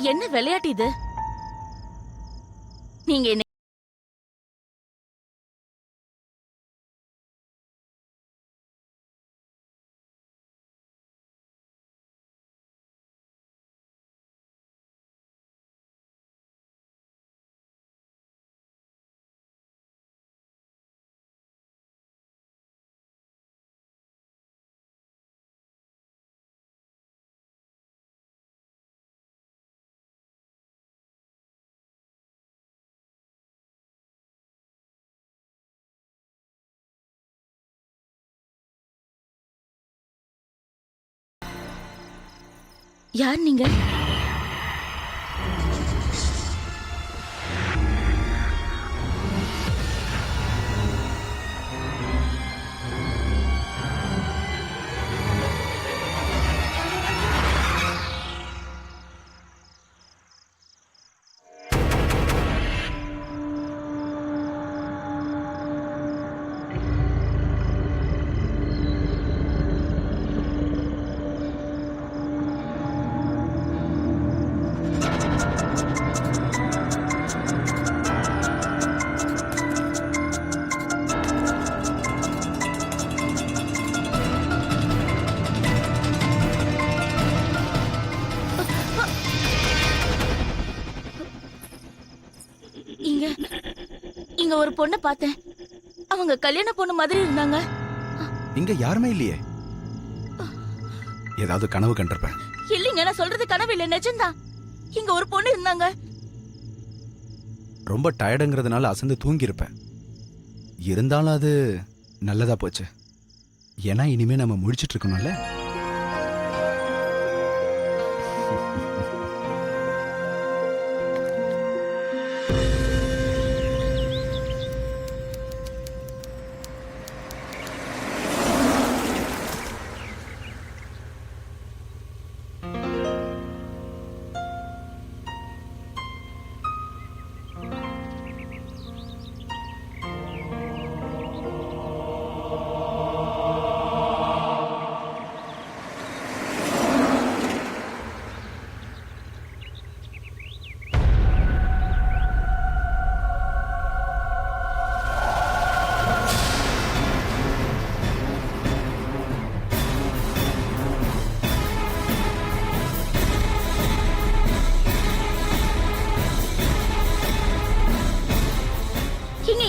என்ன விளையாட்டு இது? நீங்க என்ன யார் நீங்க? இங்க இங்க ஒரு பொண்ணை பார்த்தேன். அவங்க கல்யாண பொண்ணு மாதிரி இருந்தாங்க. இங்க யாருமே இல்லையே. ஏதாவது கனவு கண்டிருப்பேன். இல்லைங்க, நான் சொல்றது கனவு இல்ல, நிஜம்தான். இங்க ஒரு பொண்ணு இருந்தாங்க. ரொம்ப டயர்டுங்கிறதுனால அசந்து தூங்கி இருப்பேன். இருந்தாலும் அது நல்லதா போச்சு. ஏன்னா இனிமே நம்ம முடிச்சிட்டு இருக்கணும்ல.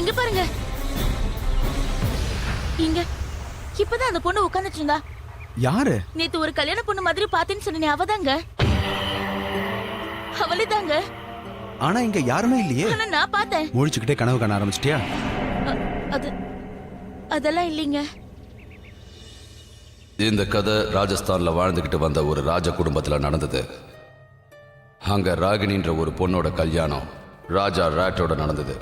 இங்க பாருங்க. இங்க இப்பதான் அந்த பொண்ணு உட்கார்ந்துட்டு இருந்தா. யாரு? நேத்து ஒரு கல்யாண பொண்ணு மாதிரி பாத்தேன்னு சொன்னே, அவதாங்க. அவளேதாங்க. ஆனா இங்க யாருமே இல்லையே. ஆனா நான் பார்த்தேன். முழிச்சுக்கிட்டே கனவு காண ஆரம்பிச்சிட்டியா? அதெல்லாம் இல்லைங்க. இந்த கதை ராஜஸ்தான்ல வாழ்ந்துகிட்டு வந்த ஒரு ராஜ குடும்பத்துல நடந்தது. அங்க ராகினின்ற ஒரு பொண்ணோட கல்யாணம் ராஜா ராட்டோட நடந்தது.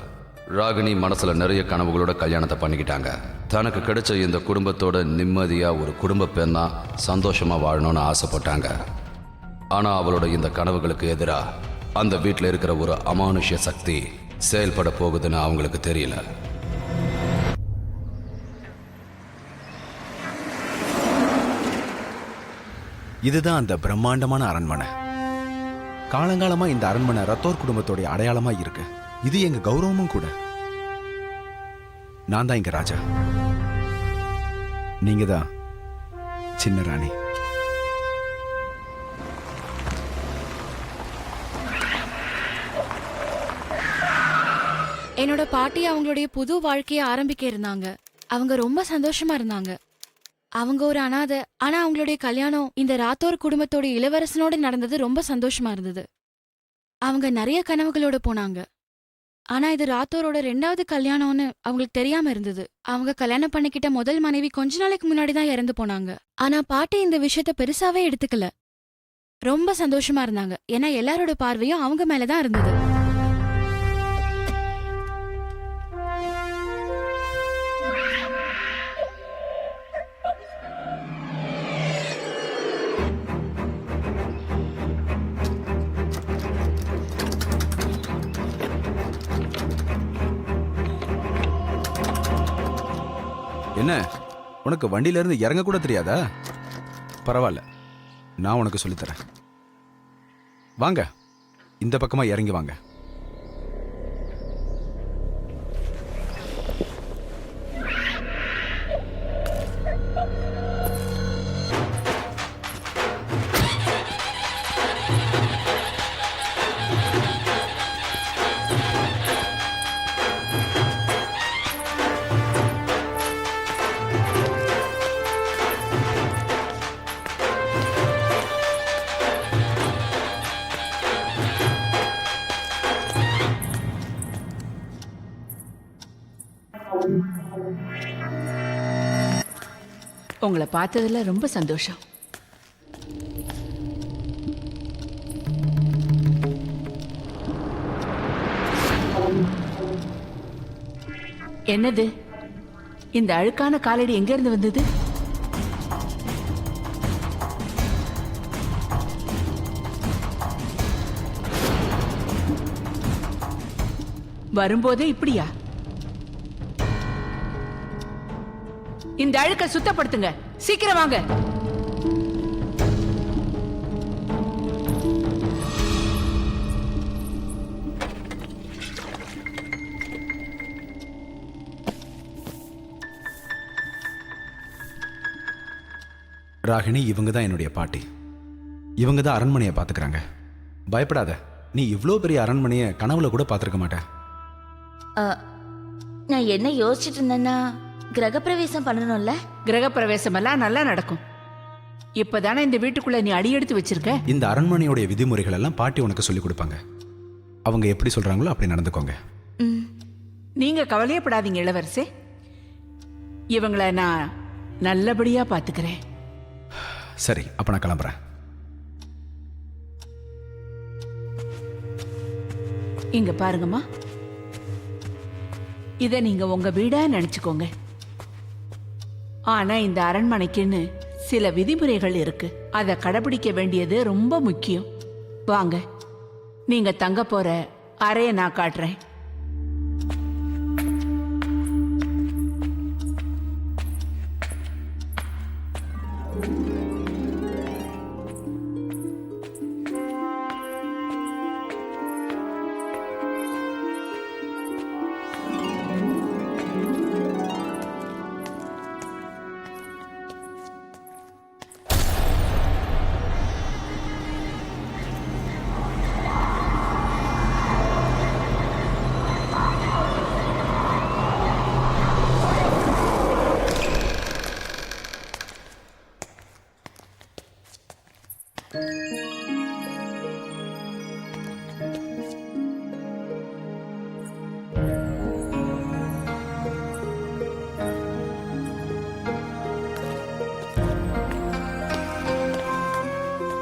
ராகினி மனசுல நிறைய கனவுகளோட கல்யாணத்தை பண்ணிக்கிட்டாங்க. தனக்கு கிடைச்ச இந்த குடும்பத்தோட நிம்மதியா ஒரு குடும்ப பெண்ணா சந்தோஷமா வாழணும்னு ஆசைப்பட்டாங்க. ஆனா அவளோட இந்த கனவுகளுக்கு எதிரா அந்த வீட்டில் இருக்கிற ஒரு அமானுஷ்ய சக்தி செயல்பட போகுதுன்னு அவங்களுக்கு தெரியல. இதுதான் அந்த பிரம்மாண்டமான அரண்மனை. காலங்காலமா இந்த அரண்மனை ரத்தோர் குடும்பத்தோட அடையாளமா இருக்கு. இது எங்க கௌரவமும் கூட. நான் தான் இங்க ராஜா, நீங்க தான் சின்ன ராணி. என்னோட பாட்டி அவங்களுடைய புது வாழ்க்கையை ஆரம்பிக்க இருந்தாங்க. அவங்க ரொம்ப சந்தோஷமா இருந்தாங்க. அவங்க ஒரு அனாதை. ஆனா அவங்களுடைய கல்யாணம் இந்த ராத்தோர் குடும்பத்தோட இளவரசனோட நடந்தது ரொம்ப சந்தோஷமா இருந்தது. அவங்க நிறைய கனவுகளோட போனாங்க. ஆனா இது ராத்தோரோட 2வது கல்யாணம்னு அவங்களுக்கு தெரியாம இருந்தது. அவங்க கல்யாணம் பண்ணிக்கிட்ட முதல் மனைவி கொஞ்ச நாளைக்கு முன்னாடி தான் இறந்து போனாங்க. ஆனா பாட்டி இந்த விஷயத்த பெருசாவே எடுத்துக்கல. ரொம்ப சந்தோஷமா இருந்தாங்க. ஏன்னா எல்லாரோட பார்வையும் அவங்க மேலதான் இருந்தது. என்ன, உனக்கு வண்டியில இருந்து இறங்க கூட தெரியாதா? பரவாயில்ல, நான் உனக்கு சொல்லித்தரேன். வாங்க. இந்த பக்கமா இறங்கி வாங்க. உங்களை பார்த்ததுல ரொம்ப சந்தோஷம். என்னது இந்த அழுக்கான காலடி எங்க இருந்து வந்தது? வரும்போதே இப்படியா? இந்த அழுக்க சுத்தப்படுத்துங்க, சீக்கிரம் வாங்க. ராகினி, இவங்க தான் என்னுடைய பாட்டி. இவங்க தான் அரண்மனையை பார்த்துக்கிறாங்க. பயப்படாத, நீ இவ்வளோ பெரிய அரண்மனையை கனவுல கூட பார்த்துருக்க மாட்ட. நான் என்ன யோசிச்சுட்டு இருந்தேன்னா, கிரகப்பிரவேசம் பண்ணணும்ல. கிரகப்பிரவேசம் எல்லாம் நல்லா நடக்கும். இப்பதானே இந்த வீட்டுக்குள்ள நீ அடி எடுத்து வச்சிருக்க. இந்த அரண்மனையோடைய விதிமுறைகள் எல்லாம் பாட்டி உனக்கு சொல்லி கொடுப்பாங்க. அவங்க எப்படி சொல்றாங்களோ அப்படி நடந்துக்கோங்க. நீங்க கவலையப்படாதீங்க இளவரசே. இவங்கள நான் நல்லபடியா பாத்துக்கிறேன். சரி, அப்ப நான் கிளம்புறேன். இங்க பாருங்கம்மா, இத நீங்க உங்க வீடா நினைச்சுக்கோங்க. ஆனா இந்த அரண்மனைக்குன்னு சில விதிமுறைகள் இருக்கு. அதை கடைபிடிக்க வேண்டியது ரொம்ப முக்கியம். வாங்க, நீங்க தங்க போற அறைய நான் காட்டுறேன்.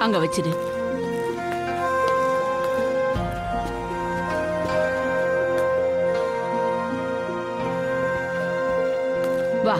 அங்க வச்சிடு. வா.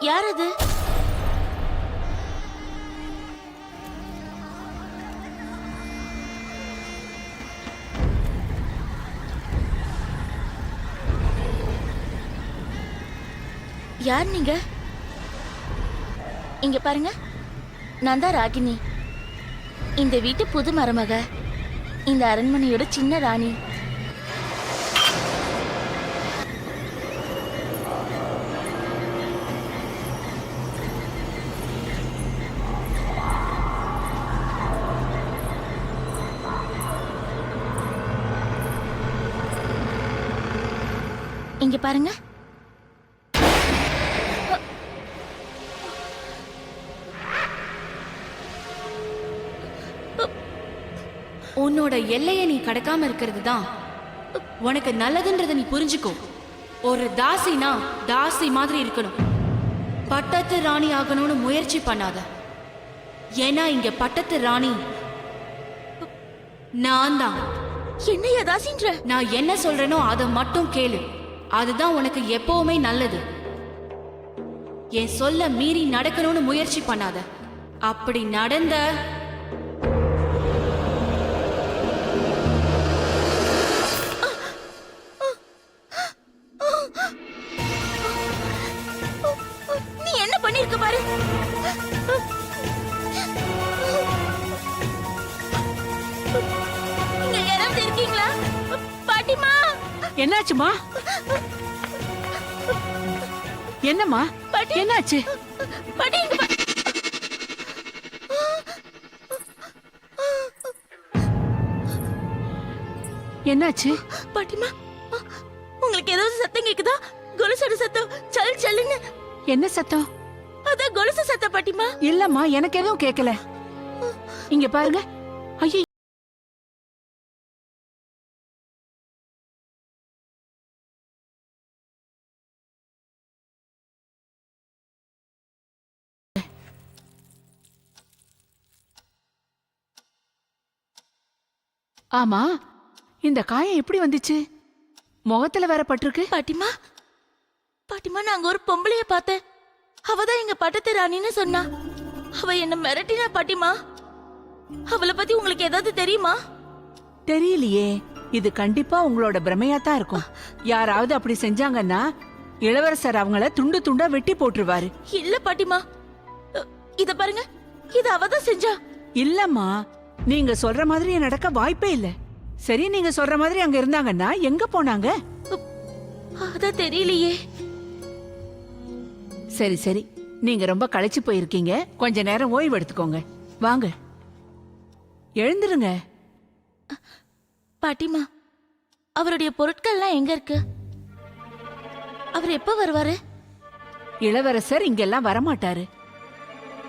யார் அது? யார் நீங்க? இங்க பாருங்க, நான் தான் ராகினி. இந்த வீட்டு புது மருமக, இந்த அரண்மனையோட சின்ன ராணி. இங்க பாருங்க. உன்னோட எல்லையை நீ கடக்காம இருக்கிறது தான் உனக்கு நல்லதுன்றத நீ புரிஞ்சுக்கோ. ஒரு தாசினா தாசி மாதிரி இருக்கணும். பட்டத்து ராணி ஆகணும்னு முயற்சி பண்ணாத. ஏன்னா இங்க பட்டத்து ராணி நான் தான். என்னையா தாசின்ற? நான் என்ன சொல்றேனோ அதை மட்டும் கேளு. அதுதான் உனக்கு எப்பவுமே நல்லது. என் சொல்ல மீறி நடக்கணும்னு முயற்சி பண்ணாத. அப்படி நடந்த நீ என்ன பண்ணிருக்க பாரு. இங்க யாராவது இருக்கீங்களா? பாட்டிமா, என்னாச்சுமா? என்னம்மா? பாட்டி. என்னாச்சு? பாட்டி இங்க பா- என்னாச்சு? பாட்டிமா, உங்களுக்கு ஏதாவது சத்தம் கேக்குதா? கொலுசோட சத்தம், சல் சல்லுன்னு. என்ன சத்தம்? அதான் கொலுசு சத்தம் பாட்டிமா. இல்லம்மா, எனக்கு எதுவும் கேட்கல. இங்க பாருங்க. ஐயோ, ஆமா, இந்த காயம் எப்படி வந்துச்சு? முகத்துல வேற பட்டிருக்கு. பாட்டிமா, பாட்டிமா, நான் அங்க ஒரு பொம்பளைய பார்த்தேன். அவதான் எங்க பட்டத்து ராணின்னு சொன்னா. அவ என்ன மிரட்டினா பாட்டிமா. அவளை பத்தி உங்களுக்கு ஏதாவது தெரியுமா? தெரியலையே. இது கண்டிப்பா உங்களோட பிரமையா தான் இருக்கும். யாராவது அப்படி செஞ்சாங்கன்னா இளவரசர் அவங்கள துண்டு துண்டா வெட்டி போட்டுருவாரு. இல்ல பாட்டிமா, இத பாருங்க, இது அவதான் செஞ்சா. இல்லம்மா, நீங்க சொல்ற மாதிரி நடக்க வாய்ப்பே இல்ல. சரி, நீங்க சொல்ற மாதிரி அங்க இருந்தாங்கன்னா எங்க போனாங்க? அதான் தெரியலையே. சரி சரி, நீங்க ரொம்ப களைச்சு போயிருக்கீங்க. கொஞ்ச நேரம் ஓய்வு எடுத்துக்கோங்க. வாங்க, எழுந்துருங்க. பாட்டிமா, அவருடைய பொருட்கள்லாம் எங்க இருக்கு? அவர் எப்ப வருவாரு? இளவரசர் இங்கெல்லாம் வரமாட்டாரு.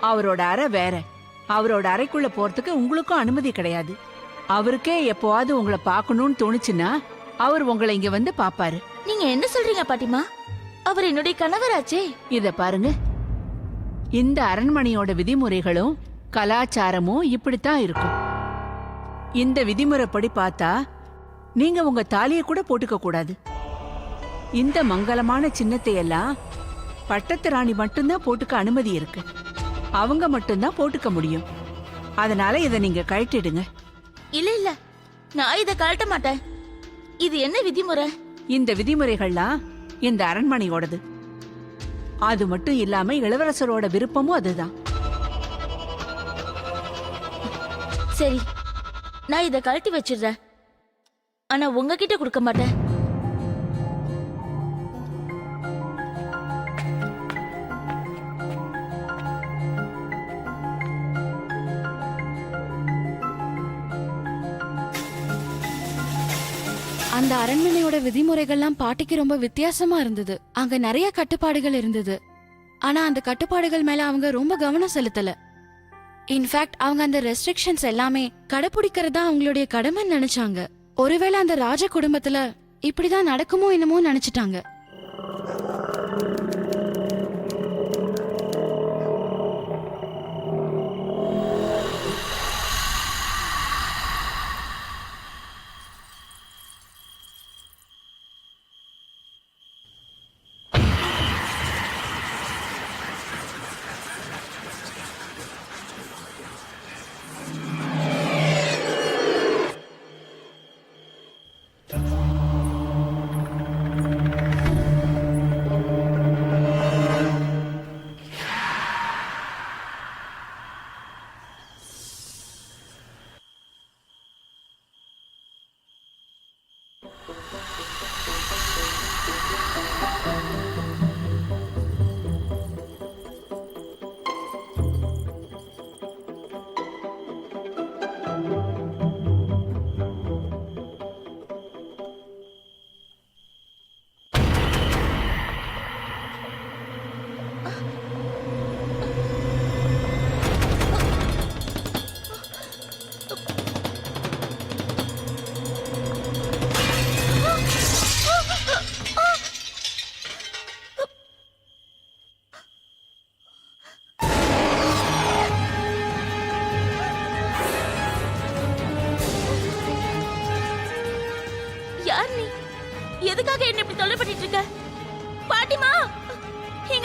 அவரோட அறை வேற. அவரோட அறைக்குள்ள போறதுக்கு உங்களுக்கும் அனுமதி கிடையாது. அவருக்கே எப்போவாது உங்களை பார்க்கணும்னு தோணுச்சுன்னா அவர் உங்களை இங்க வந்து பாப்பாரு. நீங்க என்ன சொல்றீங்க பாட்டிமா? அவர் என்னுடைய கணவராச்சே. இத பாருங்க, இந்த அரண்மனையோட விதிமுறைகளும் கலாச்சாரமும் இப்படித்தான் இருக்கும். இந்த விதிமுறைப்படி பார்த்தா நீங்க உங்க தாலியை கூட போட்டுக்க கூடாது. இந்த மங்களமான சின்னத்தை எல்லாம் பட்டத்து ராணி மட்டும்தான் போட்டுக்க அனுமதி இருக்கு. அவங்க மட்டும்தான் போட்டுக்க முடியும். அதனால இதை நீங்க கழட்டிடுங்க. இல்ல இல்ல, நான் இத கழட்ட மாட்டேன். இது என்ன விதிமுறை? இந்த விதிமுறைகள்லாம் இந்த அரண்மனையோடது. அது மட்டும் இல்லாம இளவரசரோட விருப்பமும் அதுதான். சரி, நான் இத கழட்டி வச்சிடுறேன். ஆனா உங்ககிட்ட கொடுக்க மாட்டேன். அந்த அரண்மனையோட விதிமுறைகள்லாம் பாட்டிக்கு ரொம்ப வித்தியாசமா இருந்தது. அங்க நிறைய கட்டுப்பாடுகள் இருந்தது. ஆனா அந்த கட்டுப்பாடுகள் மேல அவங்க ரொம்ப கவனம் செலுத்தல. இன்ஃபேக்ட் அவங்க அந்த ரெஸ்ட்ரிக்ஷன்ஸ் எல்லாமே கடைபிடிக்கிறதா அவங்களுடைய கடமைன்னு நினைச்சாங்க. ஒருவேளை அந்த ராஜ குடும்பத்துல இப்படிதான் நடக்குமோ என்னமோ நினைச்சிட்டாங்க.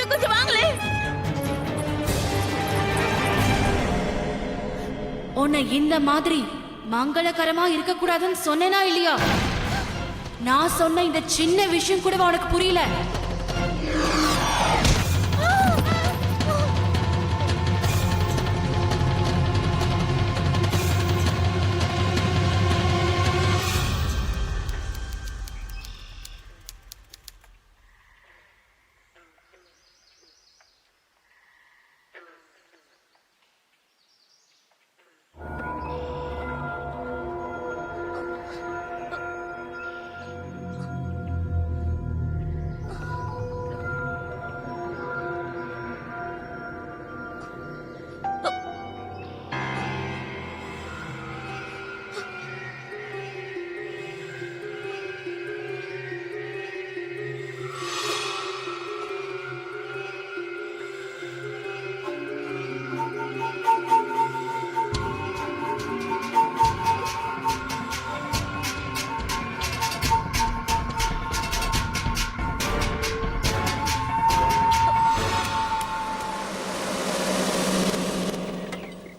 இங்க கொஞ்சம் வாங்களே. உன்னை இந்த மாதிரி மங்களகரமா இருக்க கூடாதுன்னு சொன்னேனா இல்லையா? நான் சொன்ன இந்த சின்ன விஷயம் கூட உனக்கு புரியல.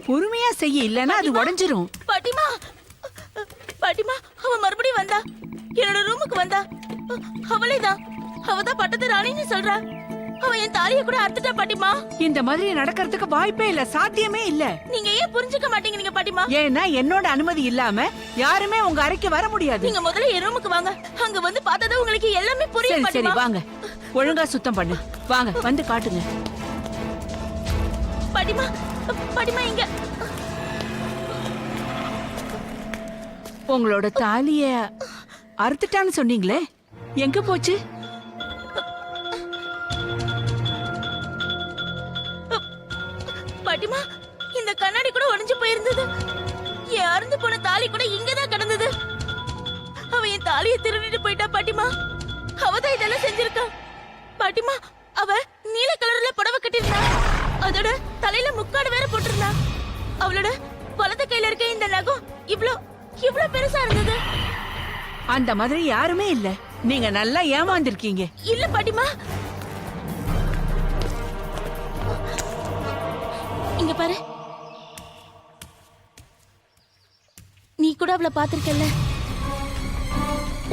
பொறுமையா செய்ய, இல்லனா அது உடைஞ்சிரும். பாட்டிமா, பாட்டிமா, அவ மறுபடியும் வந்தா. என்னோட ரூமுக்கு வந்தா. அவளேதான். அவதான் பட்டத்து ராணின்னு சொல்றா. அவ என் தாலிய கூட அறுத்துட்டா பாட்டிமா. இந்த மாதிரி நடக்கிறதுக்கு வாய்ப்பே இல்ல, சாத்தியமே இல்ல. நீங்க ஏன் புரிஞ்சுக்க மாட்டேங்கிறீங்க பாட்டிமா? ஏன்னா என்னோட அனுமதி இல்லாம யாருமே உங்க அறைக்கு வர முடியாது. நீங்க முதல்ல என் ரூமுக்கு வாங்க. அங்க வந்து பார்த்தா உங்களுக்கு எல்லாமே புரியும் சரி சரி பாட்டிமா. வாங்க, ஒழுங்கா சுத்தம் பண்ணு. வாங்க வந்து காட்டுங்க. பாட்டிமா, பாட்டிமா இங்க. உங்களோட தாலிய அறுத்துட்டான்னு சொன்னீங்களே, எங்க போச்சு? பாட்டிமா, இந்த கண்ணாடி கூட உடைஞ்சு போயிருந்தது. என் அறுந்து போன தாலி கூட இங்கதான் கிடந்தது. அவ என் தாலியை திருடிட்டு போயிட்டா பாட்டிமா. அவதான் இதெல்லாம் செஞ்சிருக்கா பாட்டிமா. அவ நீல கலர்ல புடவை கட்டிருந்தா. அதோட தலையில முக்காடு வேற போட்டிருந்தா. அவளோட வலது கையில இருக்க இந்த நகம் இவ்ளோ பெருசா இருந்தது. அந்த மாதிரி யாருமே இல்ல. நீங்க நல்லா ஏமாந்திருக்கீங்க. இல்ல பாட்டிமா, இங்க பாரு. நீ கூட அவளை பாத்திருக்கல.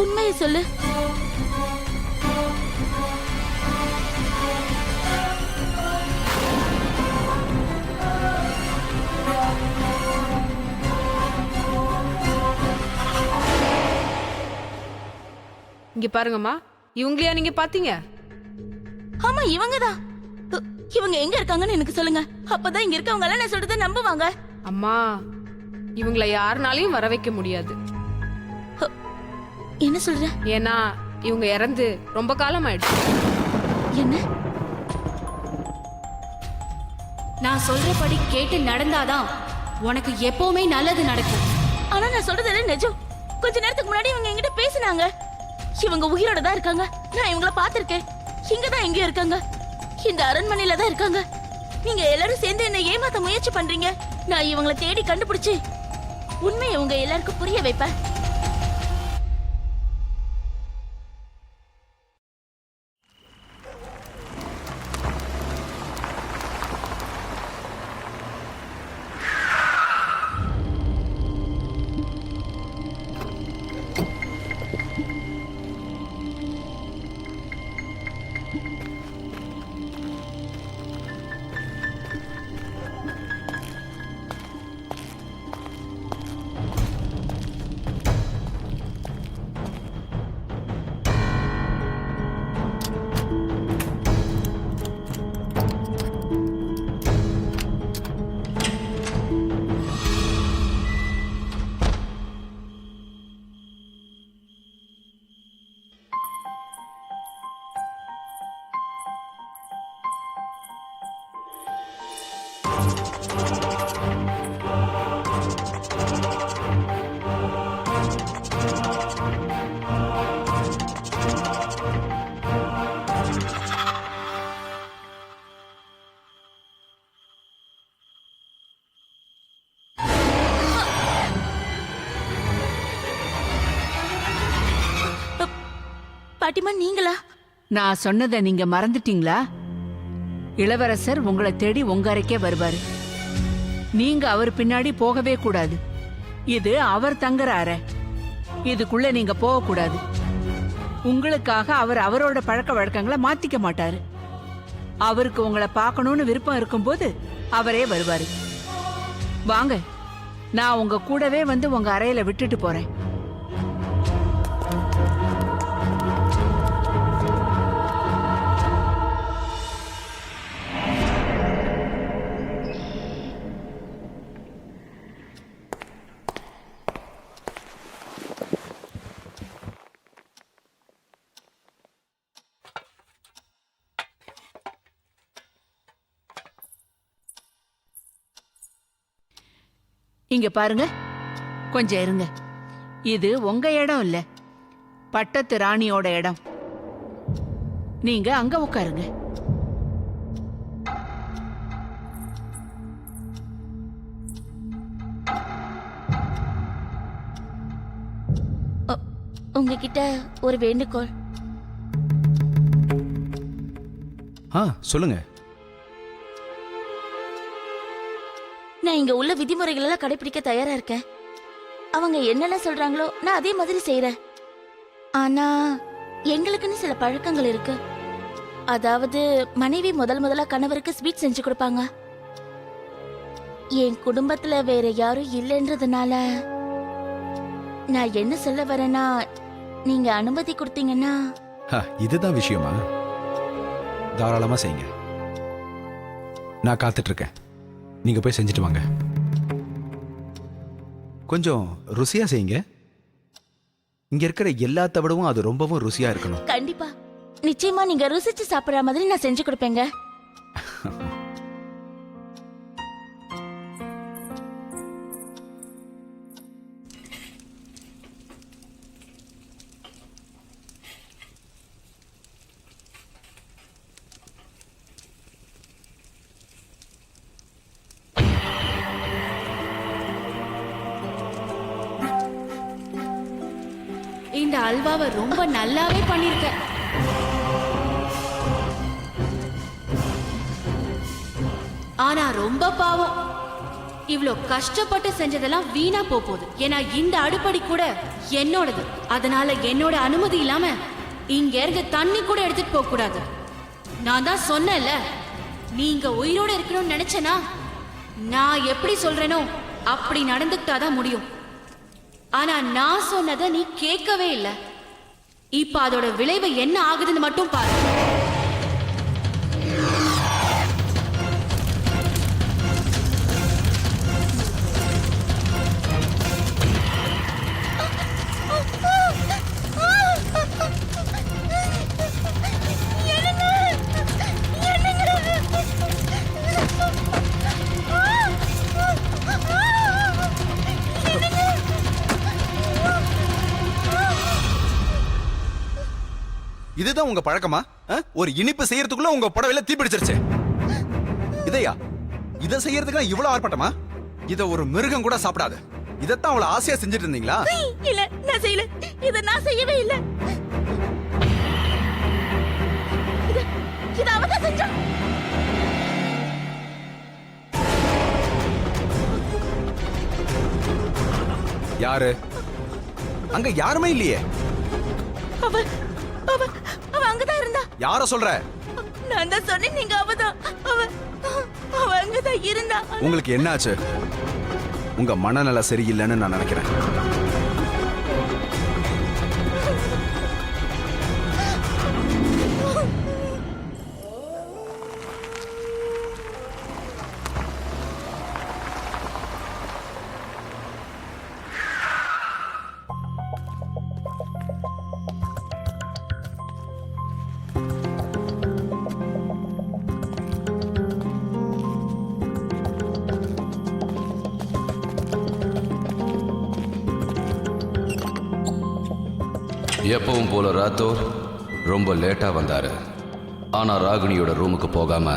உண்மையை சொல்லு. இங்க பாருங்கம்மா, இவங்களையா நீங்க பாத்தீங்க? ஆமா, இவங்கதான். இவங்க எங்க இருக்காங்கன்னு எனக்கு சொல்லுங்க. அப்பதான் இங்க இருக்கவங்க எல்லாம் நான் சொல்றதை நம்புவாங்க. அம்மா, இவங்கள யாருனாலையும் வர வைக்க முடியாது. என்ன சொல்ற? ஏன்னா இவங்க இறந்து ரொம்ப காலம் ஆயிடுச்சு. என்ன? நான் சொல்றபடி கேட்டு நடந்தாதான் உனக்கு எப்பவுமே நல்லது நடக்கும். ஆனா நான் சொல்றது எல்லாம் நிஜம். கொஞ்ச நேரத்துக்கு முன்னாடி இவங்க என்கிட்ட பேசினாங்க. இவங்க உயிரோட தான் இருக்காங்க. நான் இவங்கள பாத்திருக்கேன். இங்கதான் எங்கேயோ இருக்காங்க. இந்த அரண்மனையில தான் இருக்காங்க. நீங்க எல்லாரும் சேர்ந்து என்ன ஏமாத்த முயற்சி பண்றீங்க. நான் இவங்கள தேடி கண்டுபிடிச்சு உண்மையை உங்க எல்லாருக்கும் புரிய வைப்பேன். பாட்டிமா, நீங்களா? நான் சொன்னதை நீங்க மறந்துட்டீங்களா? இளவரசர் உங்களை தேடி உங்க அறைக்கே வருவாரு. நீங்க அவர் பின்னாடி போகவே கூடாது. இது அவர் தங்குற அறை. இதுக்குள்ள நீங்க போக கூடாது. உங்களுக்காக அவர் அவரோட பழக்க வழக்கங்களை மாத்திக்க மாட்டாரு. அவருக்கு உங்களை பார்க்கணும்னு விருப்பம் இருக்கும்போது அவரே வருவாரு. வாங்க, நான் உங்க கூடவே வந்து உங்க அறையில விட்டுட்டு போறேன். இங்க பாருங்க, கொஞ்சம் இருங்க. இது உங்க இடம் இல்ல, பட்டத்து ராணியோட இடம். நீங்க அங்க உட்காருங்க. உங்ககிட்ட ஒரு வேண்டுகோள். சொல்லுங்க. நான் இங்க உள்ள விதிமுறைகள் எல்லாம் கடைபிடிக்க தயாரா இருக்கேன். அவங்க என்னெல்லாம் சொல்றாங்களோ நான் அதே மாதிரி செய்யறேன். ஆனா எங்களுக்குன்னு சில பழக்கங்கள் இருக்கு. அதாவது மனைவி முதல்ல கணவருக்கு ஸ்வீட் செஞ்சு கொடுப்பாங்க. என் குடும்பத்துல வேற யாரும் இல்லைன்றதுனால நான் என்ன சொல்ல வரேன்னா, நீங்க அனுமதி கொடுத்தீங்கன்னா. இதுதான் விஷயமா? தாராளமா செய்யுங்க. நான் காத்துட்டு இருக்கேன். நீங்க போய் செஞ்சுட்டு வாங்க. கொஞ்சம் ருசியா செய்யுங்க. இங்க இருக்கிற எல்லாத்த விடவும் அது ரொம்பவும் ருசியா இருக்கணும். கண்டிப்பா, நிச்சயமா நீங்க ருசிச்சு சாப்பிடுற மாதிரி நான் செஞ்சு கொடுப்பேங்க. இந்த அல்வாவை ரொம்ப நல்லாவே பண்ணிருக்க. ஆனா ரொம்ப பாவம், இவ்ளோ கஷ்டப்பட்டு செஞ்சதெல்லாம் வீணா போகுது. ஏன்னா இந்த அடுப்படி கூட என்னோடது. அதனால என்னோட அனுமதி இல்லாம இங்க இருந்து தண்ணி கூட எடுத்துட்டு போக கூடாது. நான் தான் சொன்னேன்ல, நீங்க உயிரோட இருக்கணும்னு நினைச்சேனா நான் எப்படி சொல்றேனோ அப்படி நடந்துக்கிட்டாதான் முடியும். ஆனா நான் சொன்னதை நீ கேட்கவே இல்லை. இப்ப அதோட விளைவு என்ன ஆகுதுன்னு மட்டும் பாரு. இதுதான் உங்க பழக்கமா? ஒரு இனிப்பு செய்யறதுக்குள்ள உங்க புடவையில தீ பிடிச்சிருச்சு. இதையா இதை செய்யறதுக்கு இவ்வளவு ஆர்ப்பாட்டமா? இத ஒரு மிருகம் கூட சாப்பிடாது. இதத்தான் அவ்வளவு ஆசையா செஞ்சுட்டு இருந்தீங்களா? இல்ல, நான் செய்யல. இத நான் செய்யவே இல்ல. இத அவ தான் செஞ்சா. யாரு? அங்க யாருமே இல்லையே. அவ அவ அவ அங்கதான் இருந்தா. யார சொல்ற? நான் தான் சொன்னேன், நீங்க அவதான். அவ அங்கதான் இருந்தா. உங்களுக்கு என்னாச்சு? உங்க மனநல சரியில்லைன்னு நான் நினைக்கிறேன். எப்பவும் போல ராத்தோர் ரொம்ப லேட்டா வந்தாரு. ஆனா ராகினியோட ரூமுக்கு போகாம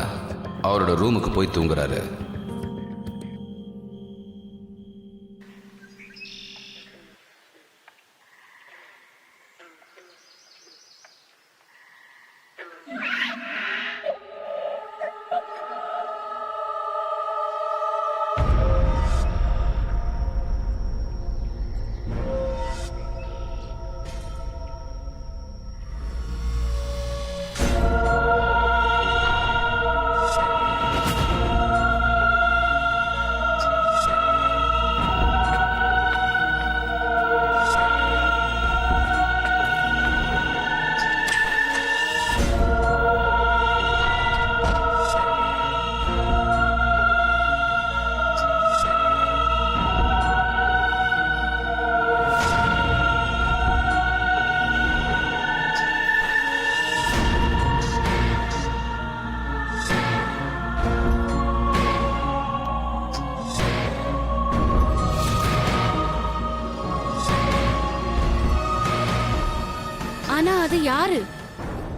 அவரோட ரூமுக்கு போய் தூங்குறாரு. யாரு?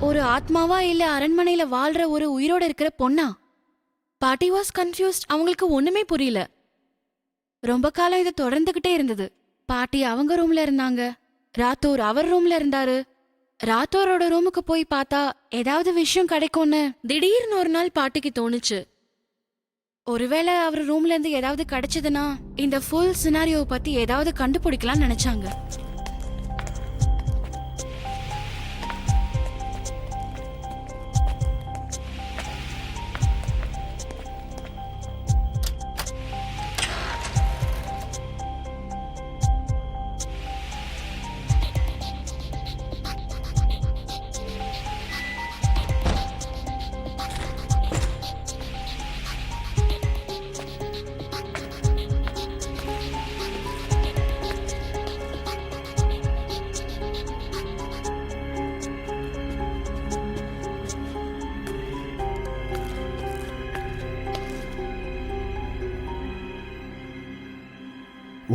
ஒரு ஆத்மாவா இல்ல அரண்மனையில வாழ்ற ஒரு உயிரோட இருக்கிற பொண்ணா? பாட்டி வாஸ் கன்ஃபியூஸ்ட். அவங்களுக்கு ஒண்ணுமே புரியல. ரொம்ப காலம் இது தொடர்ந்துகிட்டே இருந்தது. பாட்டி அவங்க ரூம்ல இருந்தாங்க, ராத்தோர் அவர் ரூம்ல இருந்தாரு. ராத்தோரோட ரூமுக்கு போய் பார்த்தா ஏதாவது விஷயம் கிடைக்கும்னு திடீர்னு ஒரு நாள் பாட்டிக்கு தோணுச்சு. ஒருவேளை அவர் ரூம்ல இருந்து ஏதாவது கிடைச்சதுன்னா இந்த ஃபுல் சினாரியோவை பத்தி ஏதாவது கண்டுபிடிக்கலாம்னு நினைச்சாங்க.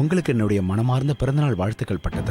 உங்களுக்கு என்னுடைய மனமார்ந்த பிறந்தநாள் வாழ்த்துக்கள் பட்டது.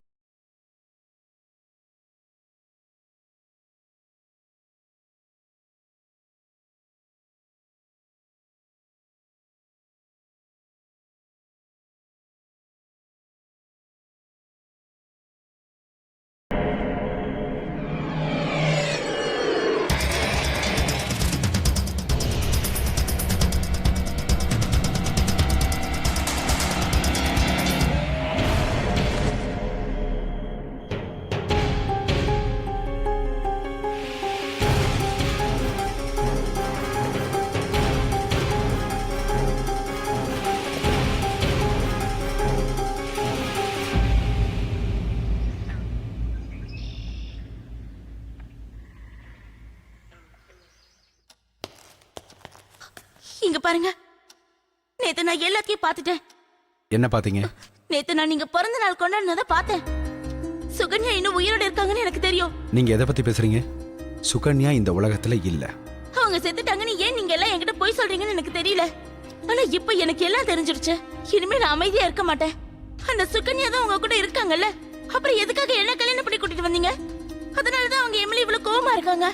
இங்க பாருங்க, நேத்து நான் எல்லாத்தையும் பார்த்துட்டேன். என்ன பாத்தீங்க? நேத்து நான் நீங்க பிறந்த நாள் கொண்டாடினதை பார்த்தேன். சுகன்யா இன்னும் உயிரோட இருக்காங்கன்னு எனக்கு தெரியும். நீங்க எதை பத்தி பேசுறீங்க? சுகன்யா இந்த உலகத்துல இல்ல. அவங்க செத்துட்டாங்கன்னு ஏன் நீங்க எல்லாம் என்கிட்ட போய் சொல்றீங்கன்னு எனக்கு தெரியல. ஆனா இப்ப எனக்கு எல்லாம் தெரிஞ்சிருச்சு. இனிமே நான் அமைதியா இருக்க மாட்டேன். அந்த சுகன்யா தான் உங்க கூட இருக்காங்கல்ல, அப்புறம் எதுக்காக என்ன கல்யாணம் பண்ணி கூட்டிட்டு வந்தீங்க? அதனாலதான் அவங்க எம்எல்ஏ இவ்வளவு கோவமா இருக்காங்க.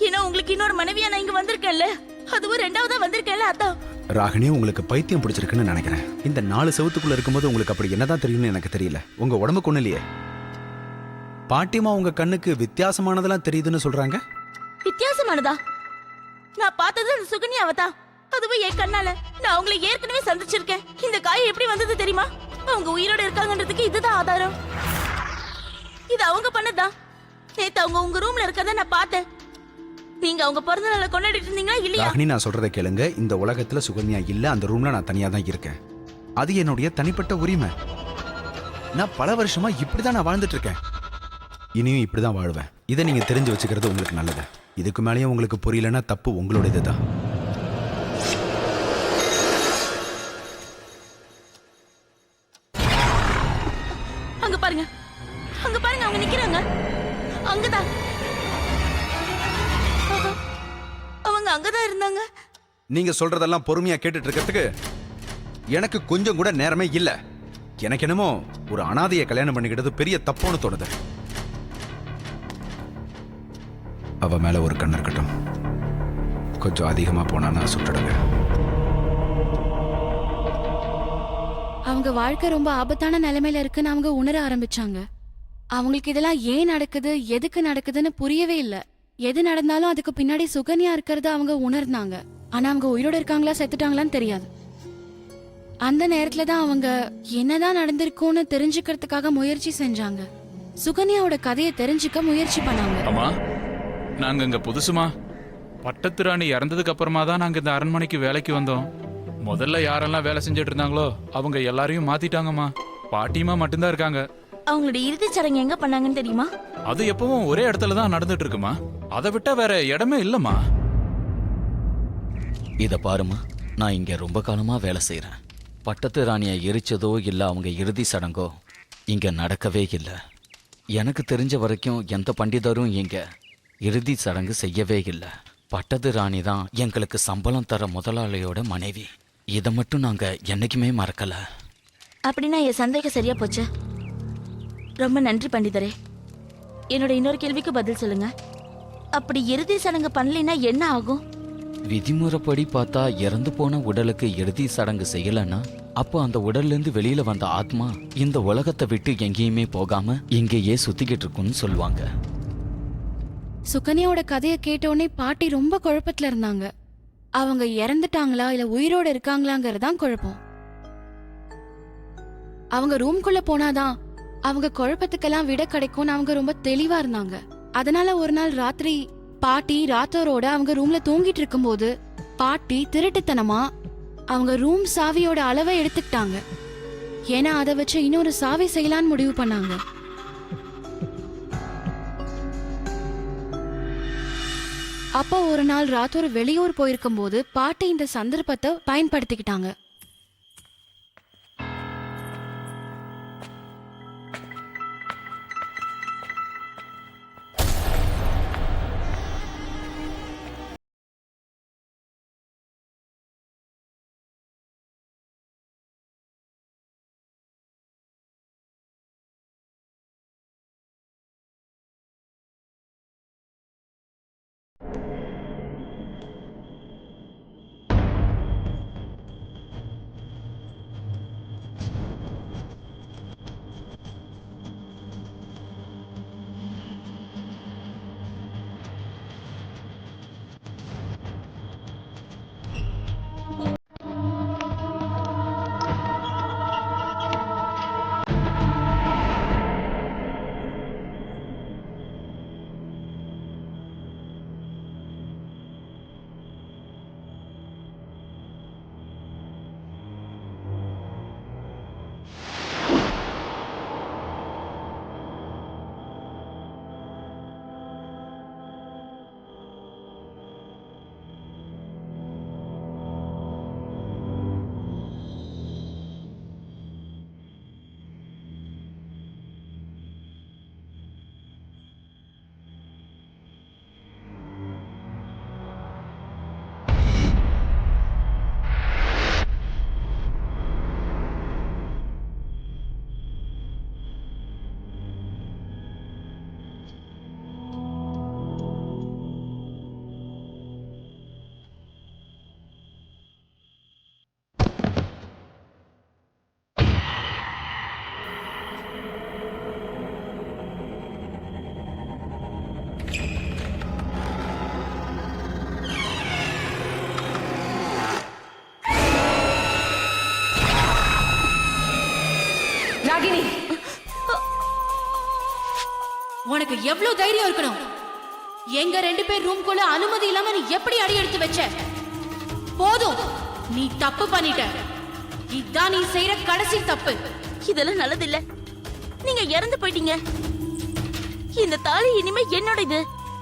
ஏன்னா உங்களுக்கு இன்னொரு மனைவியா நான் இங்க வந்திருக்கேன்ல, அதுவும் ரெண்டாவதா வந்திருக்கேன்ல. அதான் ராகினி, உங்களுக்கு பைத்தியம் பிடிச்சிருக்குன்னு நினைக்கிறேன். இந்த 4 செவத்துக்குள்ள இருக்கும்போது உங்களுக்கு அப்படி என்னதான் தெரியும்னு எனக்கு தெரியல. உங்க உடம்புக்கு ஒண்ணு இல்லையே. பாட்டிமா உங்க கண்ணுக்கு வித்தியாசமானதெல்லாம் தெரியுதுன்னு சொல்றாங்க. வித்தியாசமானதா? நான் பார்த்தது அந்த சுகன்யாவை தான், அதுவும் என் கண்ணால. நான் அவங்களை ஏற்கனவே சந்திச்சிருக்கேன். இந்த காயம் எப்படி வந்தது தெரியுமா? அவங்க உயிரோட இருக்காங்கன்றதுக்கு இதுதான் ஆதாரம். இது அவங்க பண்ணதான். நேத்து அவங்க உங்க ரூம்ல இருக்கறத நான் பார்த்தேன். நீங்க அவங்க பிறந்த நாளை கொண்டாடிட்டு இருந்தீங்களா இல்லையா? ராகினி, நான் சொல்றதை கேளுங்க. இந்த உலகத்துல சுகன்யா இல்ல. அந்த ரூம்ல நான் தனியா தான் இருக்கேன். அது என்னுடைய தனிப்பட்ட உரிமை. நான் பல வருஷமா இப்படிதான் நான் வாழ்ந்துட்டு இருக்கேன். இனியும் இப்படிதான் வாழ்வேன். இதை நீங்க தெரிஞ்சு வச்சுக்கிறது உங்களுக்கு நல்லது. இதுக்கு மேலேயும் உங்களுக்கு புரியலன்னா தப்பு உங்களோட தான். அங்க பாருங்க, அங்க பாருங்க, அவங்க நிக்கிறாங்க. அங்கதான் அவங்க அங்கதான் இருந்தாங்க. நீங்க சொல்றதெல்லாம் பொறுமையா கேட்டுட்டு இருக்கிறதுக்கு எனக்கு கொஞ்சம் கூட நேரமே இல்ல. எனக்கு என்னமோ ஒரு அனாதையை கல்யாணம் பண்ணிக்கிட்டது பெரிய தப்புன்னு தோணுது. அவ மேல ஒரு கண்ணு இருக்கட்டும். கொஞ்சம் அதிகமா போனா நான் சுட்டுடுங்க. அவங்க வாழ்க்கை ரொம்ப ஆபத்தான நிலைமையில இருக்குன்னு அவங்க உணர ஆரம்பிச்சாங்க. அவங்களுக்கு இதெல்லாம் ஏன் நடக்குது, எதுக்கு நடக்குதுன்னு புரியவே இல்ல. எது நடந்தாலும் அதுக்கு பின்னாடி சுகன்யா இருக்கிறத அவங்க உணர்ந்தாங்க. ஆனா அவங்க உயிரோட இருக்காங்களா செத்துட்டாங்களான்னு தெரியாது. அந்த நேரத்துல தான் அவங்க என்னதான் நடந்திருக்கும்னு தெரிஞ்சுக்கிறதுக்காக முயற்சி செஞ்சாங்க. சுகன்யாவோட கதையை தெரிஞ்சுக்க முயற்சி பண்ணாங்க. அம்மா, நாங்க இங்க புதுசுமா. பட்டத்து ராணி இறந்ததுக்கு அப்புறமா தான் நாங்க இந்த அரண்மனைக்கு வேலைக்கு வந்தோம். முதல்ல யாரெல்லாம் வேலை செஞ்சுட்டு இருந்தாங்களோ அவங்க எல்லாரையும் மாத்திட்டாங்கம்மா. பாட்டிமா மட்டும்தான் இருக்காங்க. அவங்களோட இறுதிச் சடங்கு எங்க பண்ணாங்கன்னு தெரியுமா? அது எப்பவும் ஒரே இடத்துல தான் நடந்துட்டு இருக்குமா. அதை விட்டா வேற இடமே இல்லம்மா. இத பாருமா, நான் இங்க ரொம்ப காலமா வேலை செய்யறேன். பட்டத்து ராணியை எரிச்சதோ இல்ல அவங்க இறுதி சடங்கோ இங்க நடக்கவே இல்லை. எனக்கு தெரிஞ்ச வரைக்கும் எந்த பண்டிதரும் இங்க இறுதி சடங்கு செய்யவே இல்லை. பட்டத்து ராணி தான் எங்களுக்கு சம்பளம் தர முதலாளியோட மனைவி. இதை மட்டும் நாங்க என்னைக்குமே மறக்கல. அப்படின்னா என் சந்தேகம் சரியா போச்சு. ரொம்ப நன்றி பண்டிதரே. என்னோட இன்னொரு கேள்விக்கு பதில் சொல்லுங்க. அப்படி இறுதி சடங்கு பண்ணலைன்னா என்ன ஆகும்? விதிமுறைப்படி பார்த்தா இறந்து போன உடலுக்கு இறுதி சடங்கு செய்யலன்னா அப்போ அந்த உடல்ல இருந்து வெளியில வந்த ஆத்மா இந்த உலகத்தை விட்டு எங்கேயுமே போகாம இங்கேயே சுத்திக்கிட்டு இருக்குன்னு சொல்லுவாங்க. சுகன்யாவோட கதையை கேட்டோடனே பாட்டி ரொம்ப குழப்பத்துல இருந்தாங்க. அவங்க இறந்துட்டாங்களா இல்ல உயிரோட இருக்காங்களாங்கறதான் குழப்பம். அவங்க ரூம்குள்ள போனாதான் அவங்க குழப்பத்துக்கெல்லாம் விட கிடைக்கும்னு அவங்க ரொம்ப தெளிவா இருந்தாங்க. அதனால ஒரு நாள் ராத்திரி பாட்டி ராத்தோரோட அவங்க ரூம்ல தூங்கிட்டு இருக்கும்போது பாட்டி திருட்டுத்தனமா அவங்க ரூம் சாவியோட அளவை எடுத்துக்கிட்டாங்க. ஏன்னா அதை வச்சு இன்னொரு சாவி செய்யலான்னு முடிவு பண்ணாங்க. அப்போ ஒரு நாள் ராத்தோர் வெளியூர் போயிருக்கும் போது பாட்டி இந்த சந்தர்ப்பத்தை பயன்படுத்திக்கிட்டாங்க. ராகினி, உனக்கு எவ்வளவு தைரியம் இருக்கணும்? எங்க 2 பேர் ரூம்குள்ள அனுமதி இல்லாம நீ எப்படி அடி எடுத்து வச்ச? போதும், நீ தப்பு பண்ணிட்ட. இதான் நீ செய்யற கடைசி தப்பு. இதெல்லாம் நல்லதில்ல. நீங்க இறந்து போயிட்டீங்க. இந்த தாலி இனிமே என்னோடது.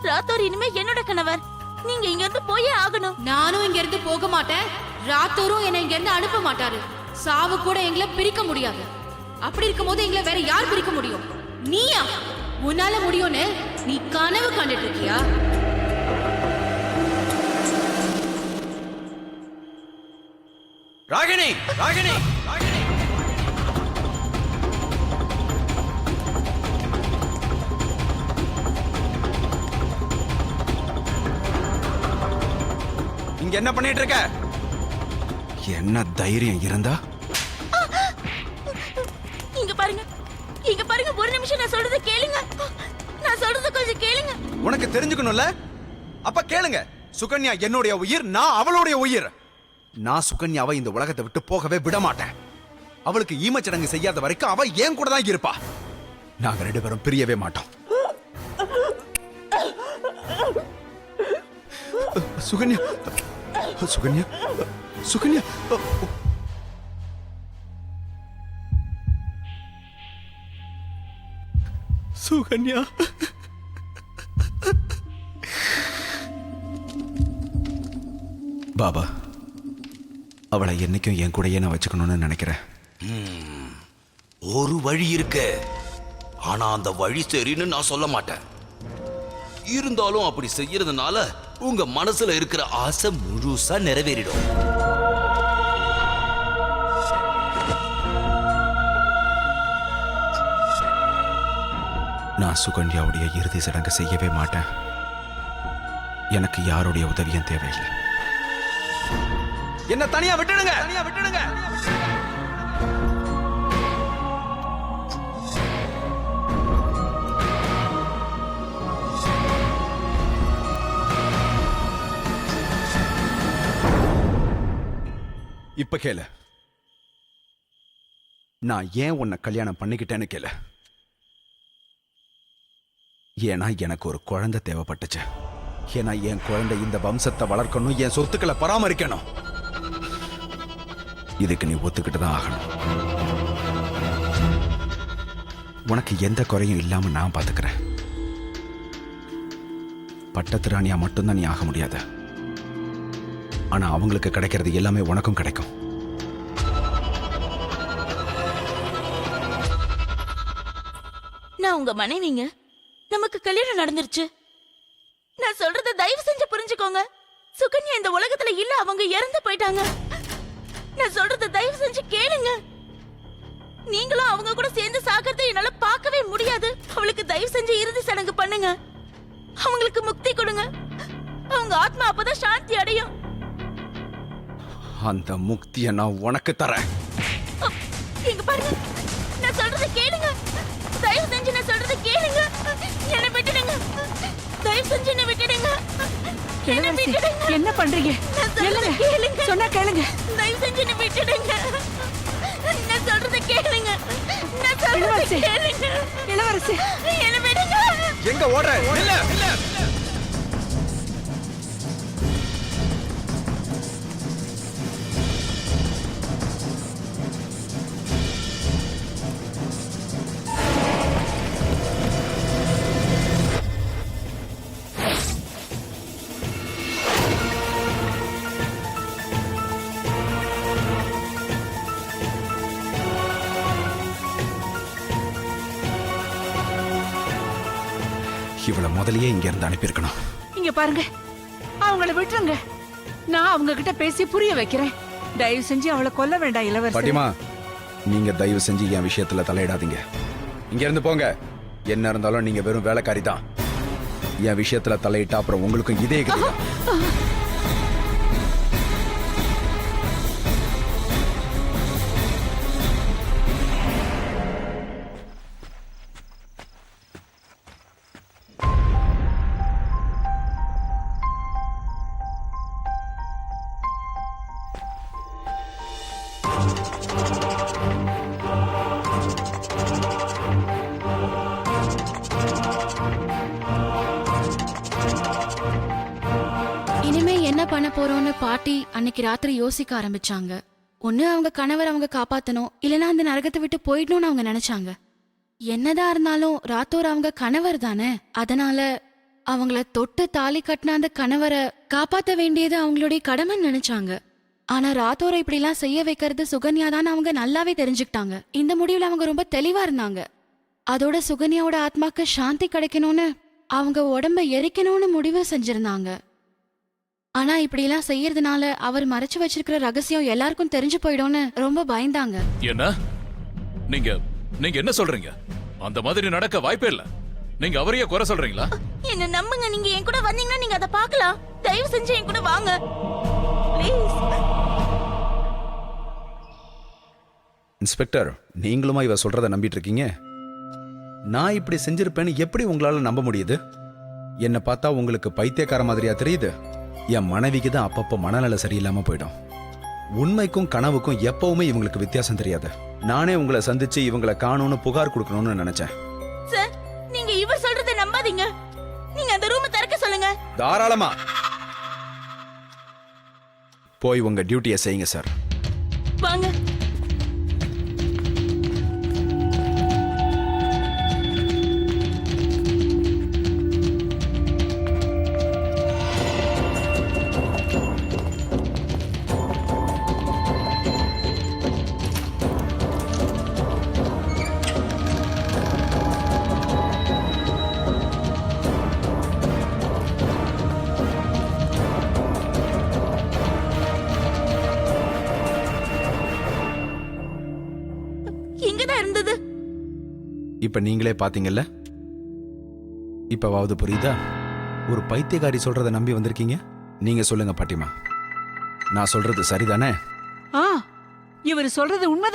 ராத்தோர் இனிமே என்னோட கணவர். நீங்க இங்க இருந்து போயே ஆகணும். நானும் இங்க இருந்து போக மாட்டேன். ராத்தோரும் என்னை இங்க இருந்து அனுப்ப மாட்டாரு. சாவு கூட எங்களை பிரிக்க முடியாது. அப்படி இருக்கும்போது எங்களை வேற யார் பிரிக்க முடியும்? நீயா? உன்னால முடியும்னு நீ கனவு கண்டுட்டு இருக்கியா? ராகினி, ராகினி, ராகினி. இங்க என்ன பண்ணிட்டு இருக்க? என்ன தைரியம் இருந்தா? இங்க பாருங்க, இங்க பாருங்க. ஒரு நிமிஷம் நான் சொல்றத கேளுங்க. நான் சொல்றத கொஞ்சம் கேளுங்க. உனக்கு தெரிஞ்சுக்கணும்ல? அப்ப கேளுங்க. சுகன்யா என்னுடைய உயிர், நான் அவளுடைய உயிர். நான் சுகன்யாவை இந்த உலகத்தை விட்டு போகவே விட மாட்டேன். அவளுக்கு ஈமச்சடங்கு செய்யாத வரைக்கும் அவ ஏன் கூட தான் இருப்பா. நாங்க 2 பேரும் பிரியவே மாட்டோம். சுகன்யா, சுகன்யா, சுகன்யா. சுகன்யா, பாபா, அவளை என்னைக்கும் என் கூடயே நான் வச்சுக்கணும்னு நினைக்கிறேன். ஒரு வழி இருக்கு, ஆனா அந்த வழி சரின்னு நான் சொல்ல மாட்டேன். இருந்தாலும் அப்படி செய்யறதுனால உங்க மனசுல இருக்கிற ஆசை முழுசா நிறைவேறிடும். நான் சுகன்யாவுடைய இறுதி சடங்கு செய்யவே மாட்டேன். எனக்கு யாருடைய உதவியும் தேவையில்லை. என்ன தனியா விட்டுடுங்க. இப்ப கேளு, நான் ஏன் உன்னை கல்யாணம் பண்ணிக்கிட்டேன்னு கேளு. ஏன்னா எனக்கு ஒரு குழந்தை தேவைப்பட்டுச்சு. ஏன்னா என் குழந்தை இந்த வம்சத்தை வளர்க்கணும், என் சொத்துக்களை பராமரிக்கணும். இதுக்கு நீ ஒத்துக்கிட்டு தான் ஆகணும். உனக்கு எந்த குறையும் இல்லாம நான் பாத்துக்கிறேன். பட்டத்து ராணியா மட்டும்தான் நீ ஆக முடியாது. ஆனா அவங்களுக்கு கிடைக்கிறது எல்லாமே உனக்கும் கிடைக்கும். நான் உங்க மனைவிங்க. நமக்கு கல்யாணம் நடந்துருச்சு. நான் சொல்றத தயவு செஞ்சு புரிஞ்சுக்கோங்க. சுகன்யா இந்த உலகத்துல இல்ல, அவங்க இறந்து போயிட்டாங்க. நான் சொல்றத தயவு செஞ்சு கேளுங்க. நீங்களும் அவங்க கூட சேர்ந்து சாகிறதை என்னால பார்க்கவே முடியாது. அவளுக்கு தயவு செஞ்சு இறுதி சடங்கு பண்ணுங்க. அவங்களுக்கு முக்தி கொடுங்க. அவங்க ஆத்மா அப்பதான் சாந்தி அடையும். அந்த முக்தியை நான் உனக்கு தரேன். இங்க பாருங்க, நான் சொல்றத கேளுங்க. தயவு செஞ்சு நான் சொல்றத கேளுங்க. என்ன விட்டுடுங்க. தயவு செஞ்சு என்ன விட்டுடுங்க. என்ன இளவரசி, விட்டுடுங்க. என்ன பண்றீங்க? நான் சொல்றத நில்லுங்க. கேளுங்க. சொன்னா கேளுங்க. தயவு செஞ்சு என்ன விட்டுடுங்க. நான் சொல்றத கேளுங்க. நான் சொல்றத இளவரசி. கேளுங்க. இளவரசி, என்ன விடுங்க. எங்க ஓடுற? இல்ல இல்ல. இவளை முதலையே இங்க இருந்து அனுப்பியிருக்கணும். இங்க பாருங்க, அவங்கள விட்டுருங்க. நான் அவங்க கிட்ட பேசி புரிய வைக்கிறேன். தயவு செஞ்சு அவளை கொல்ல வேண்டாம் இளவரசி. பாட்டிமா, நீங்க தயவு செஞ்சு என் விஷயத்துல தலையிடாதீங்க. இங்க இருந்து போங்க. என்ன இருந்தாலும் நீங்க வெறும் வேலைக்காரி தான். என் விஷயத்துல தலையிட்டா அப்புறம் உங்களுக்கும் இதே கதிதான். இனிமே என்ன பண்ண போறோம்னு பாட்டி அன்னைக்கு ராத்திரி யோசிக்க ஆரம்பிச்சாங்க. ஒண்ணு அவங்க கணவர் அவங்க காப்பாத்தணும், இல்லைன்னா அந்த நரகத்தை விட்டு போயிடணும்னு அவங்க நினைச்சாங்க. என்னதான் இருந்தாலும் ராத்தோர் அவங்க கணவர் தானே. அதனால அவங்கள தொட்டு தாலி கட்டின அந்த கணவரை காப்பாத்த வேண்டியது அவங்களுடைய கடமைன்னு நினைச்சாங்க. ஆனா ராத்தோரை இப்படிலாம் செய்ய வைக்கிறது சுகன்யாதான் அவங்க நல்லாவே தெரிஞ்சுக்கிட்டாங்க. இந்த முடிவுல அவங்க ரொம்ப தெளிவா இருந்தாங்க. அதோட சுகன்யாவோட ஆத்மாக்கு சாந்தி கிடைக்கணும்னு அவங்க உடம்ப எரிக்கணும்னு முடிவு செஞ்சிருந்தாங்க. ஆனா இப்படி எல்லாம் செய்யறதுனால அவர் மறைச்சு வச்சிருக்கிற ரகசியம் எல்லாருக்கும் தெரிஞ்சு போயிடும்னு ரொம்ப பயந்தாங்க. என்ன நீங்க நீங்க என்ன சொல்றீங்க? அந்த மாதிரி நடக்க வாய்ப்பே இல்ல. நீங்க அவரையே குறை சொல்றீங்களா? என்ன நம்புங்க. நீங்க என் கூட வந்தீங்கன்னா நீங்க அதை பார்க்கலாம். தயவு செஞ்சு என் கூட வாங்க ப்ளீஸ். இன்ஸ்பெக்டர், நீங்களுமா இவ சொல்றத நம்பிட்டு இருக்கீங்க? நான் இப்படி செஞ்சிருப்பேன்னு எப்படி உங்களால நம்ப முடியுது? என்ன பார்த்தா உங்களுக்கு பைத்தியக்கார மாதிரியா தெரியுது? என் மனைவிக்கு தான் அப்பப்போ மனநல சரியில்லாம போயிடும். உண்மைக்கும் கனவுக்கும் எப்பவுமே இவங்களுக்கு வித்தியாசம் தெரியாது. நானே உங்களை சந்திச்சு இவங்களை காணும்னு புகார் கொடுக்கணும்னு நினைச்சேன். சார், நீங்க இவர் சொல்றதை நம்பாதீங்க. நீங்க அந்த ரூமை திறக்க சொல்லுங்க. தாராளமா போய் உங்க டியூட்டியை செய்யுங்க சார். வாங்க. இப்ப நீங்களே பாத்தீங்கல்ல, இப்பவாவது புரியுதா? ஒரு பைத்தியக்காரி சொல்றத நம்பி வந்திருக்கீங்க. நீங்க சொல்லுங்க பாட்டிமா, நான் சொல்றது சரிதானே? ஆ இவர் சொல்றது உண்மை.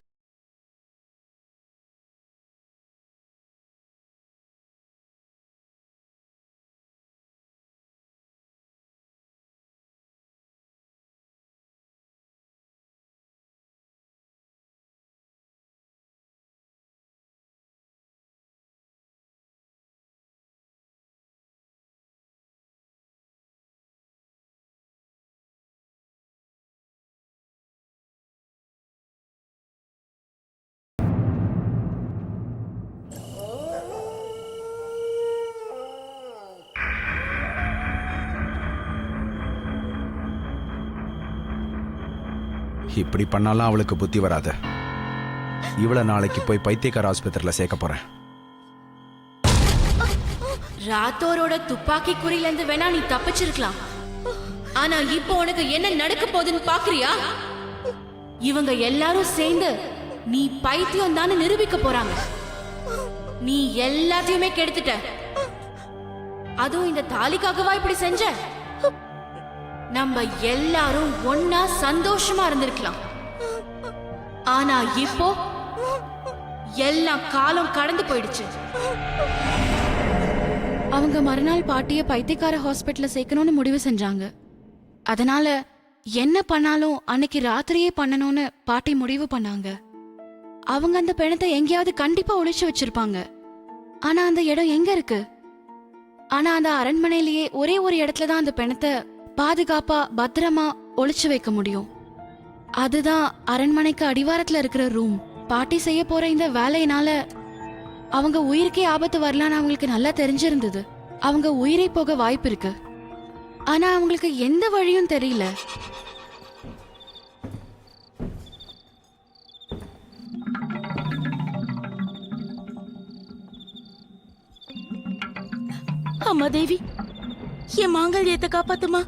இப்படி பண்ணாலும் அவளுக்கு புத்தி வராது. இவள நாளைக்கு போய் பைத்தியக்கார ஆஸ்பத்திரியில சேர்க்க போறேன். ராத்தோரோட துப்பாக்கி குறியில இருந்து வேணா நீ தப்பிச்சிருக்கலாம். ஆனா இப்போ உனக்கு என்ன நடக்க போகுதுன்னு பாக்குறியா? இவங்க எல்லாரும் சேர்ந்து நீ பைத்தியம் தானே நிரூபிக்க போறாங்க. நீ எல்லாத்தையுமே கெடுத்துட்ட. அதுவும் இந்த தாலிக்காகவா இப்படி செஞ்ச? நம்ம எல்லாரும் ஒன்னா சந்தோஷமா இருந்திருக்கலாம். ஆனா இப்போ எல்லாம் காலம் கடந்து போயிடுச்சு. அவங்க மறுநாள் பாட்டிய பைத்தியக்கார ஹாஸ்பிட்டல்ல சேர்க்கணும்னு முடிவு செஞ்சாங்க. அதனால என்ன பண்ணாலும் அன்னைக்கு ராத்திரியே பண்ணணும்னு பாட்டி முடிவு பண்ணாங்க. அவங்க அந்த பிணத்தை எங்கேயாவது கண்டிப்பா ஒளிச்சு வச்சிருப்பாங்க. ஆனா அந்த இடம் எங்க இருக்கு? ஆனா அந்த அரண்மனையிலேயே ஒரே ஒரு இடத்துல தான் அந்த பிணத்தை பாதுகாப்பா பத்திரமா ஒளிச்சு வைக்க முடியும். அதுதான் அரண்மனைக்கு அடிவாரத்துல இருக்கிற ரூம். பாட்டி செய்ய போற இந்த வேலையினால அவங்க உயிருக்கே ஆபத்து வரலான்னு அவங்களுக்கு நல்லா தெரிஞ்சிருந்தது. அவங்க உயிரை போக வாய்ப்பு இருக்கு. ஆனா அவங்களுக்கு எந்த வழியும் தெரியல. அம்மா தேவி, என் மாங்கல்யத்தை காப்பாத்துமா.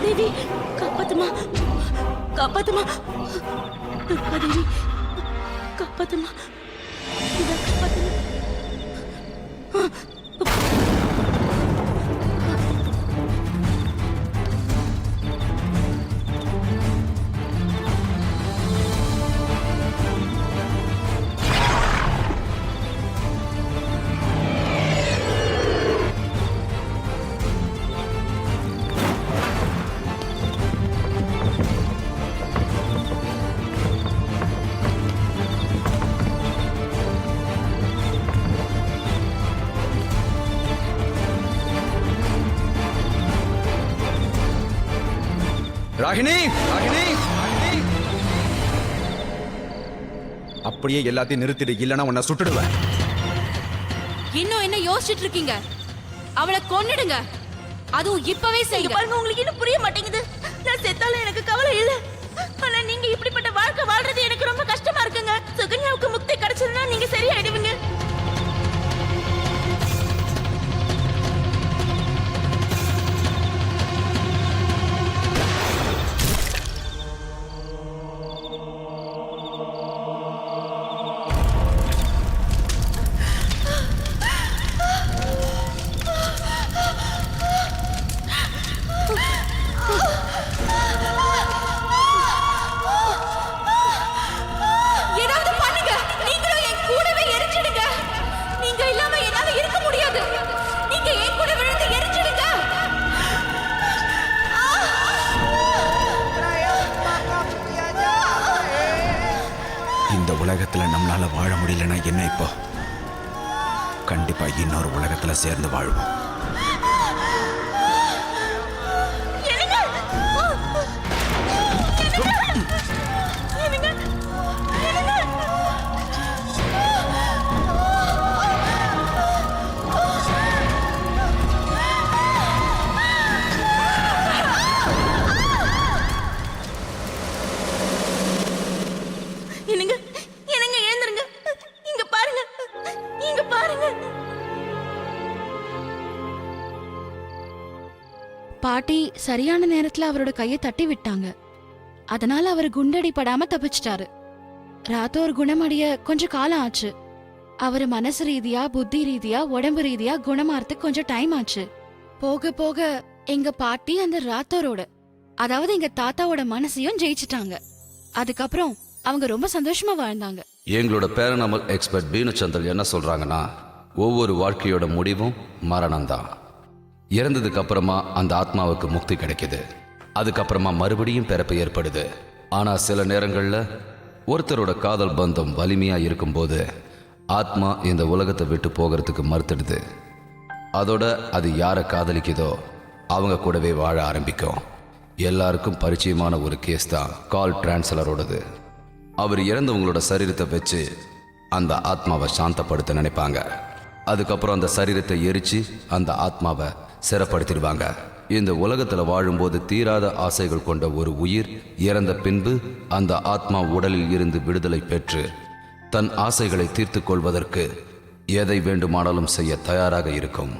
தேவி, காப்பாத்துமா, காப்பாத்துமா. துர்கா தேவி, காப்பாத்துமா, இதை காப்பாத்துமா. ராகினி ராகினி ராகினி. அப்படியே எல்லாத்தையும் நிறுத்திடு, இல்லைன்னா உன்னை சுட்டுடுவேன். இன்னும் என்ன யோசிச்சுட்டு இருக்கீங்க? அவளை கொன்னுடுங்க. அதுவும் இப்பவே இங்க செய்யுங்க. பாருங்க, உங்களுக்கு இன்னும் புரிய மாட்டேங்குது. நான் செத்தாலும் எனக்கு கவலை இல்ல. ஆனா நீங்க இப்படிப்பட்ட வாழ்க்கை வாழ்றது எனக்கு ரொம்ப கஷ்டமா இருக்குங்க. சுகன்யாவுக்கு முக்தி கிடைச்சதுன்னா நீங்க சரியாயிடுவீங்க. ஏதாவது பண்ணுங்க. நீங்களும் என் கூடவே எரிச்சிடுங்க. நீங்க இல்லாம என்னால இருக்க முடியாது. நீங்க என் கூட விழுந்து எரிச்சிடுங்க. இந்த உலகத்துல நம்மளால வாழ முடியலன்னா என்ன இப்போ? கண்டிப்பா இன்னொரு உலகத்துல சேர்ந்து வாழ்வோம். என்னங்க? என்னங்க? என்னங்க? என்னங்க? என்னங்க, எழுந்திருங்க. இங்க பாருங்க, இங்க பாருங்க. பாட்டி சரியான நேரத்துல அவரோட கையை தட்டி விட்டாங்க. அதனால அவர் குண்டடி படாம தப்பிச்சிட்டாரு. ராத்தோர் குணமடைய கொஞ்சம் காலம் ஆச்சு. அவர் மனசு ரீதியா, புத்தி ரீதியா, உடம்பு ரீதியா குணமாறதுக்கு கொஞ்சம் டைம் ஆச்சு. போக போக எங்க பாட்டி அந்த ராத்தோரோட, அதாவது எங்க தாத்தாவோட மனசையும் ஜெயிச்சிட்டாங்க. அதுக்கப்புறம் அவங்க ரொம்ப சந்தோஷமா வாழ்ந்தாங்க. எங்களோட பேரனாமல் எக்ஸ்பர்ட் பீனுச்சந்தல் என்ன சொல்றாங்கன்னா, ஒவ்வொரு வாழ்க்கையோட முடிவும் மரணம்தான். இறந்ததுக்கு அப்புறமா அந்த ஆத்மாவுக்கு முக்தி கிடைக்குது. அதுக்கப்புறமா மறுபடியும் பிறப்பு ஏற்படுது. ஆனா சில நேரங்கள்ல ஒருத்தரோட காதல் பந்தம் வலிமையா இருக்கும்போது ஆத்மா இந்த உலகத்தை விட்டு போகிறதுக்கு மறுத்துடுது. அதோட அது யாரை காதலிக்குதோ அவங்க கூடவே வாழ ஆரம்பிக்கும். எல்லாருக்கும் பரிச்சயமான ஒரு கேஸ் தான் கால் டிரான்ஸ்லரோடது. அவர் இறந்தவங்களோட சரீரத்தை வச்சு அந்த ஆத்மாவை சாந்தப்படுத்த நினைப்பாங்க. அதுக்கப்புறம் அந்த சரீரத்தை எரிச்சு அந்த ஆத்மாவை சிறப்படுத்திடுவாங்க. இந்த உலகத்தில் வாழும்போது தீராத ஆசைகள் கொண்ட ஒரு உயிர் இறந்த பின்பு அந்த ஆத்மா உடலில் இருந்து விடுதலை பெற்று தன் ஆசைகளை தீர்த்து கொள்வதற்கு எதை வேண்டுமானாலும் செய்ய தயாராக இருக்கும்.